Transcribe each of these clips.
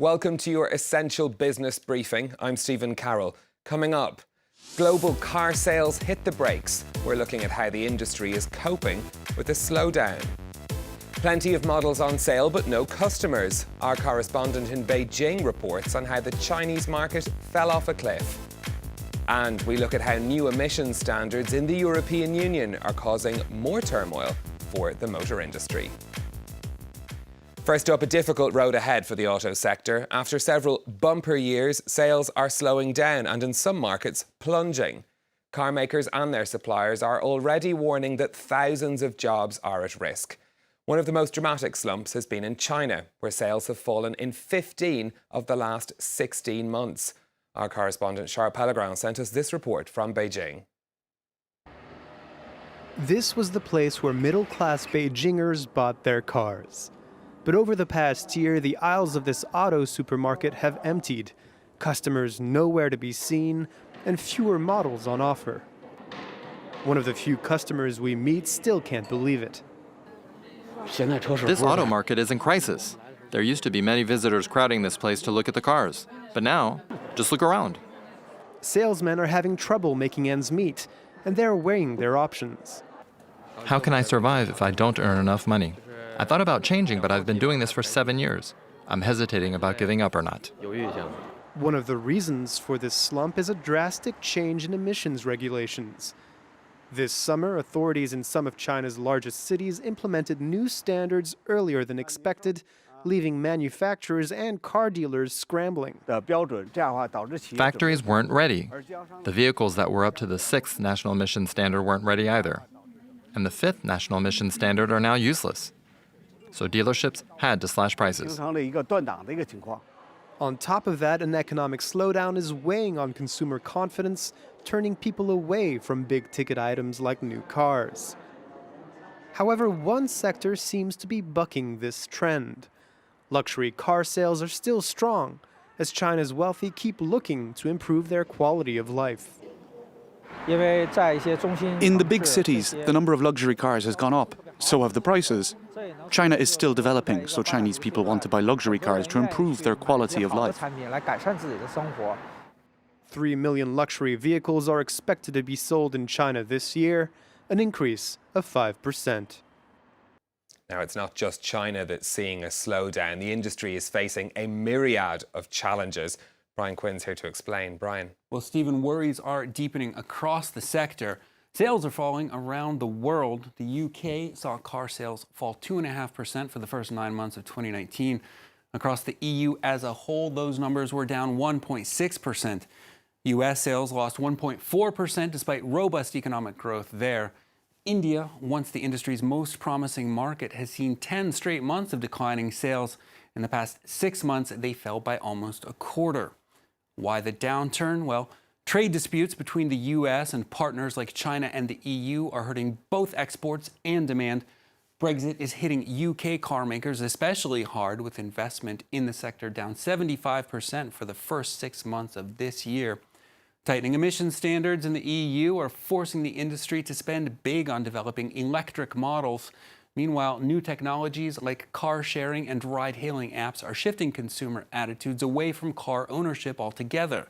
Welcome to your essential business briefing. I'm Stephen Carroll. Coming up, global car sales hit the brakes. We're looking at how the industry is coping with a slowdown. Plenty of models on sale, but no customers. Our correspondent in Beijing reports on how the Chinese market fell off a cliff. And we look at how new emissions standards in the European Union are causing more turmoil for the motor industry. First up, a difficult road ahead for the auto sector. After several bumper years, sales are slowing down and in some markets, plunging. Car makers and their suppliers are already warning that thousands of jobs are at risk. One of the most dramatic slumps has been in China, where sales have fallen in 15 of the last 16 months. Our correspondent Charles Pellegrin sent us this report from Beijing. This was the place where middle-class Beijingers bought their cars. But over the past year, the aisles of this auto supermarket have emptied, customers nowhere to be seen, and fewer models on offer. One of the few customers we meet still can't believe it. This auto market is in crisis. There used to be many visitors crowding this place to look at the cars. But now, just look around. Salesmen are having trouble making ends meet, and they're weighing their options. How can I survive if I don't earn enough money? I thought about changing, but I've been doing this for 7 years. I'm hesitating about giving up or not. One of the reasons for this slump is a drastic change in emissions regulations. This summer, authorities in some of China's largest cities implemented new standards earlier than expected, leaving manufacturers and car dealers scrambling. Factories weren't ready. The vehicles that were up to the 6th national emission standard weren't ready either. And the 5th national emission standard are now useless. So dealerships had to slash prices. On top of that, an economic slowdown is weighing on consumer confidence, turning people away from big-ticket items like new cars. However, one sector seems to be bucking this trend. Luxury car sales are still strong, as China's wealthy keep looking to improve their quality of life. In the big cities, the number of luxury cars has gone up, so have the prices. China is still developing, so Chinese people want to buy luxury cars to improve their quality of life. 3 million luxury vehicles are expected to be sold in China this year, an increase of 5%. Now, it's not just China that's seeing a slowdown. The industry is facing a myriad of challenges. Brian Quinn's here to explain. Brian. Well, Stephen, worries are deepening across the sector. Sales are falling around the world. The UK saw car sales fall 2.5% for the first 9 months of 2019. Across the EU as a whole, those numbers were down 1.6%. US sales lost 1.4% despite robust economic growth there. India, once the industry's most promising market, has seen 10 straight months of declining sales. In the past 6 months, they fell by almost a quarter. Why the downturn? Well, trade disputes between the US and partners like China and the EU are hurting both exports and demand. Brexit is hitting UK car makers especially hard, with investment in the sector down 75% for the first 6 months of this year. Tightening emission standards in the EU are forcing the industry to spend big on developing electric models. Meanwhile, new technologies like car sharing and ride-hailing apps are shifting consumer attitudes away from car ownership altogether.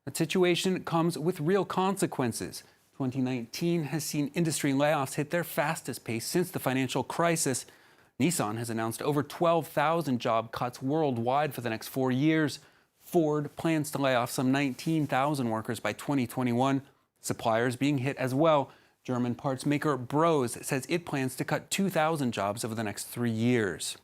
The situation comes with real consequences. 2019 has seen industry layoffs hit their fastest pace since the financial crisis. Nissan has announced over 12,000 job cuts worldwide for the next 4 years. Ford plans to lay off some 19,000 workers by 2021. Suppliers being hit as well. German parts maker Bros says it plans to cut 2,000 jobs over the next 3 years.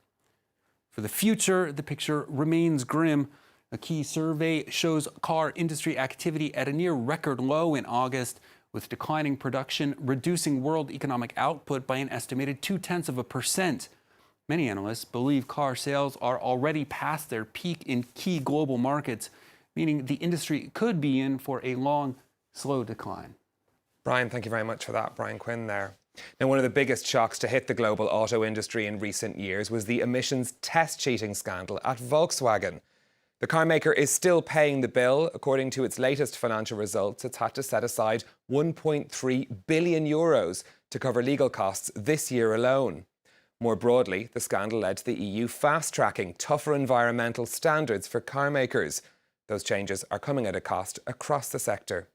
For the future, the picture remains grim. A key survey shows car industry activity at a near record low in August, with declining production reducing world economic output by an estimated 0.2%. Many analysts believe car sales are already past their peak in key global markets, meaning the industry could be in for a long, slow decline. Brian, thank you very much for that. Brian Quinn there. Now, one of the biggest shocks to hit the global auto industry in recent years was the emissions test cheating scandal at Volkswagen. The car maker is still paying the bill. According to its latest financial results, it's had to set aside €1.3 billion to cover legal costs this year alone. More broadly, the scandal led to the EU fast-tracking tougher environmental standards for car makers. Those changes are coming at a cost across the sector.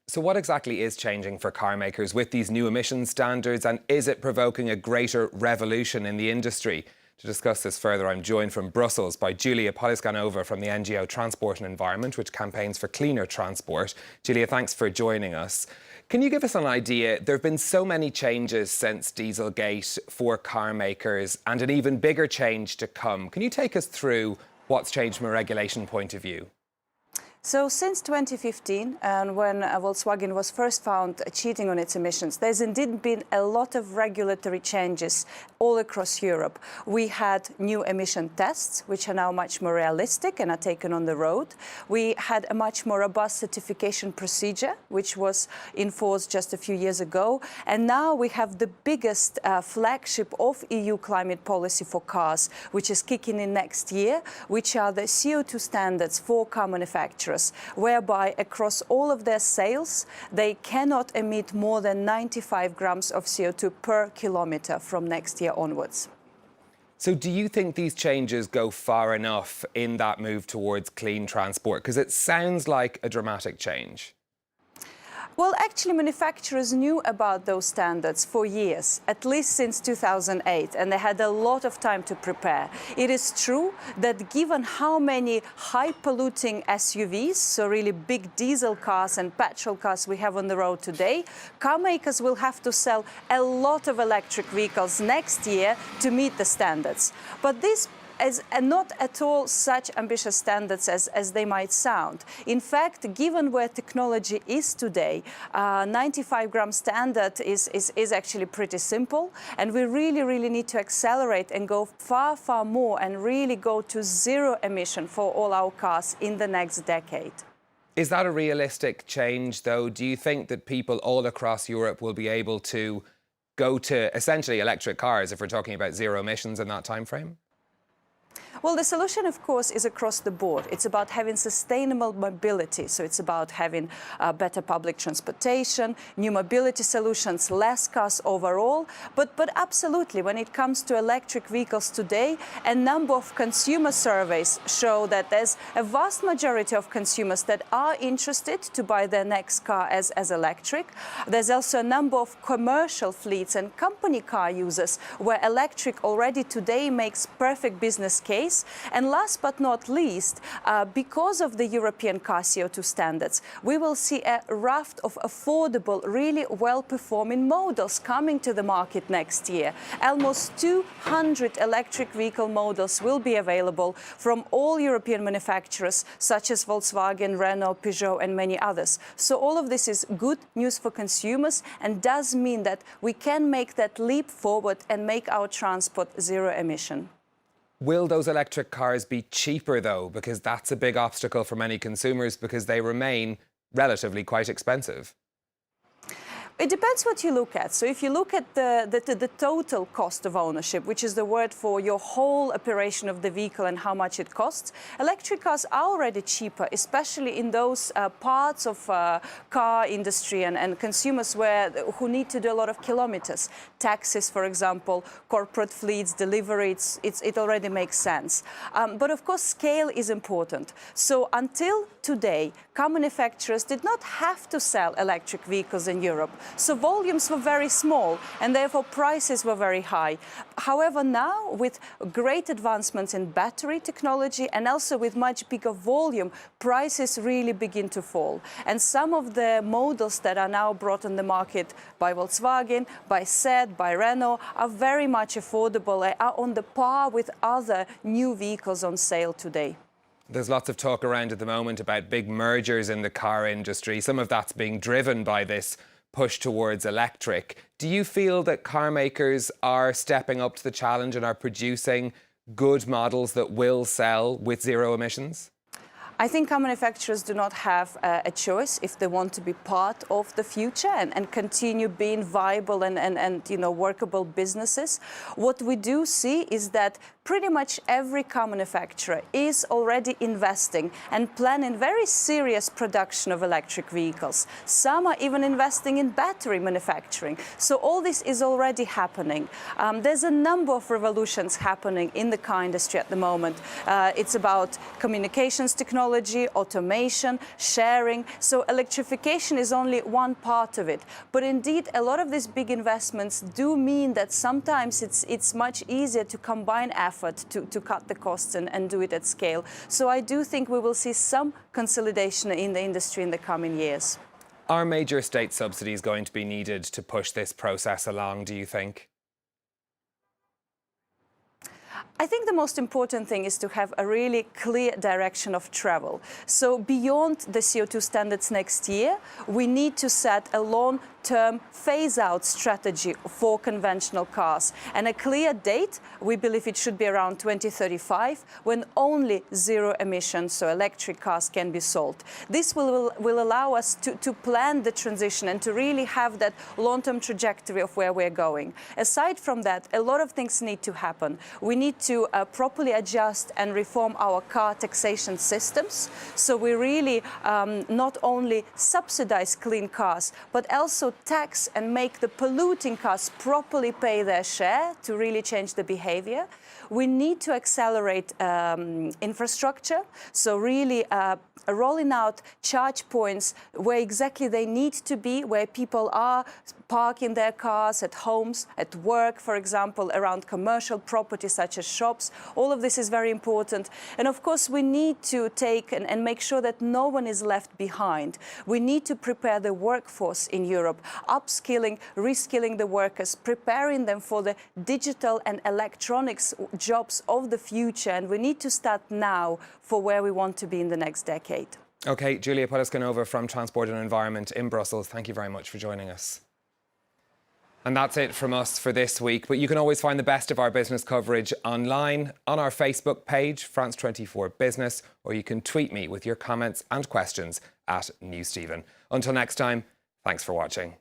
So what exactly is changing for car makers with these new emission standards, and is it provoking a greater revolution in the industry? To discuss this further, I'm joined from Brussels by Julia Poliskanova from the NGO Transport and Environment, which campaigns for cleaner transport. Julia, thanks for joining us. Can you give us an idea? There have been so many changes since Dieselgate for car makers, and an even bigger change to come. Can you take us through what's changed from a regulation point of view? So since 2015, and when Volkswagen was first found cheating on its emissions, there's indeed been a lot of regulatory changes all across Europe. We had new emission tests, which are now much more realistic and are taken on the road. We had a much more robust certification procedure, which was enforced just a few years ago. And now we have the biggest flagship of EU climate policy for cars, which is kicking in next year, which are the CO2 standards for car manufacturers, whereby across all of their sales, they cannot emit more than 95 grams of CO2 per kilometre from next year onwards. So do you think these changes go far enough in that move towards clean transport? Because it sounds like a dramatic change. Well, actually, manufacturers knew about those standards for years, at least since 2008, and they had a lot of time to prepare. It is true that given how many high-polluting SUVs, so really big diesel cars and petrol cars we have on the road today, car makers will have to sell a lot of electric vehicles next year to meet the standards. But this as not at all such ambitious standards as they might sound. In fact, given where technology is today, 95-gram standard is actually pretty simple, and we really need to accelerate and go far more and really go to zero emission for all our cars in the next decade. Is that a realistic change, though? Do you think that people all across Europe will be able to go to essentially electric cars if we're talking about zero emissions in that time frame? Well, the solution, of course, is across the board. It's about having sustainable mobility. So it's about having better public transportation, new mobility solutions, less cars overall. But absolutely, when it comes to electric vehicles today, a number of consumer surveys show that there's a vast majority of consumers that are interested to buy their next car as electric. There's also a number of commercial fleets and company car users where electric already today makes perfect business case. And last but not least, because of the European car CO2 standards, we will see a raft of affordable, really well-performing models coming to the market next year. Almost 200 electric vehicle models will be available from all European manufacturers, such as Volkswagen, Renault, Peugeot, and many others. So all of this is good news for consumers and does mean that we can make that leap forward and make our transport zero emission. Will those electric cars be cheaper, though? Because that's a big obstacle for many consumers because they remain relatively quite expensive. It depends what you look at. So if you look at the total cost of ownership, which is the word for your whole operation of the vehicle and how much it costs, electric cars are already cheaper, especially in those parts of car industry and consumers who need to do a lot of kilometers. Taxis, for example, corporate fleets, delivery, it already makes sense. But of course, scale is important. So until today, car manufacturers did not have to sell electric vehicles in Europe. So volumes were very small and therefore prices were very high. However, now with great advancements in battery technology and also with much bigger volume, prices really begin to fall. And some of the models that are now brought on the market by Volkswagen, by Seat, by Renault are very much affordable, are on the par with other new vehicles on sale today. There's lots of talk around at the moment about big mergers in the car industry. Some of that's being driven by this push towards electric. Do you feel that car makers are stepping up to the challenge and are producing good models that will sell with zero emissions? I think car manufacturers do not have a choice if they want to be part of the future and continue being viable and workable businesses. What we do see is that pretty much every car manufacturer is already investing and planning very serious production of electric vehicles. Some are even investing in battery manufacturing. So all this is already happening. There's a number of revolutions happening in the car industry at the moment. It's about communications technology, automation, sharing. So electrification is only one part of it. But indeed, a lot of these big investments do mean that sometimes it's much easier to combine effort to cut the costs and do it at scale. So I do think we will see some consolidation in the industry in the coming years. Are major state subsidies going to be needed to push this process along, do you think? I think the most important thing is to have a really clear direction of travel. So beyond the CO2 standards next year, we need to set a long-term phase-out strategy for conventional cars. And a clear date, we believe it should be around 2035, when only zero emissions, so electric cars, can be sold. This will allow us to plan the transition and to really have that long-term trajectory of where we're going. Aside from that, a lot of things need to happen. We need to properly adjust and reform our car taxation systems. So we really not only subsidize clean cars, but also tax and make the polluting cars properly pay their share to really change the behavior. We need to accelerate infrastructure, so really rolling out charge points where exactly they need to be, where people are parking their cars at homes, at work, for example, around commercial property such as shops. All of this is very important. And of course, we need to take and make sure that no one is left behind. We need to prepare the workforce in Europe, upskilling, reskilling the workers, preparing them for the digital and electronics jobs of the future. And we need to start now for where we want to be in the next decade. OK, Julia Poliskanova from Transport and Environment in Brussels, thank you very much for joining us. And that's it from us for this week. But you can always find the best of our business coverage online, on our Facebook page, France 24 Business, or you can tweet me with your comments and questions at NewsStephen. Until next time, thanks for watching.